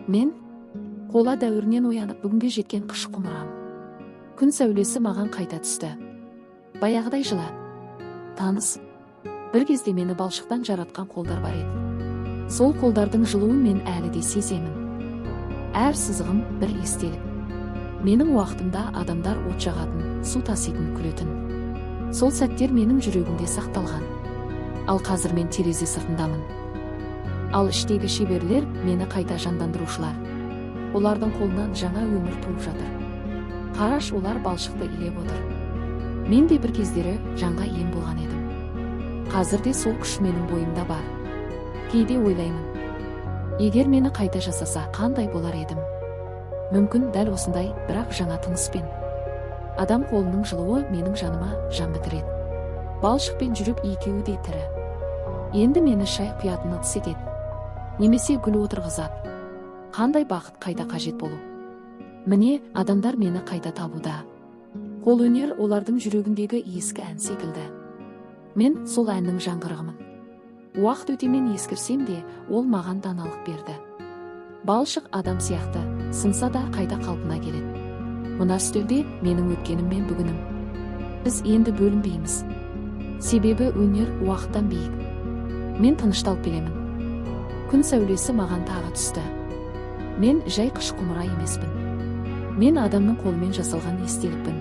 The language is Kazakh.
Мен қола дәуірінен оянып бүгінге жеткен қыш құмырам. Күн сәулесі маған қайта түсті. Баяғыдай жылы, таныс, бір кезде мені балшықтан жаратқан қолдар бар еді. Сол қолдардың жылуын мен әлі де сеземін. Әр сызығым бір естелік. Менің уақытымда адамдар от жағатын, су таситын, күлетін. Сол сәттер менің жүрегімде сақталған. Ал қазір мен терезе сыртындамын. Ал іштегі шеберлер мені қайта жандандырушылар. Олардың қолынан жаңа өмір туып жатыр. Қараш, олар балшықты илеп отыр. Мен де бір кездері жанға ем болған едім. Қазір де сол күш менің бойымда бар. Кейде ойлаймын, егер мені қайта жасаса қандай болар едім? Мүмкін дәл осындай, бірақ жаңа тыныспен. Адам қолының жылуы менің жаныма жан бітіреді. Балшық пен жүрек екеуі де тірі. Енді мені шай құятын ыдыс етеді. Немесе гүл отырғызады. Қандай бақыт қайта қажет болу. Міне, адамдар мені қайта табуда. Қолөнер олардың жүрегіндегі ескі ән секілді. Мен сол әннің жаңғырығымын. Уақыт өте мен ескірсем де, ол маған даналық берді. Балшық адам сияқты, сынса да қайта қалпына келеді. Мына үстелде менің өткенім мен бүгінім. Біз енді бөлінбейміз. Себебі өнер уақыттан биік. Мен тынышталып келемін. Күн сәулесі маған тағы түсті. Мен жай қыш құмыра емеспін. Мен адамның қолымен жасалған естелікпін.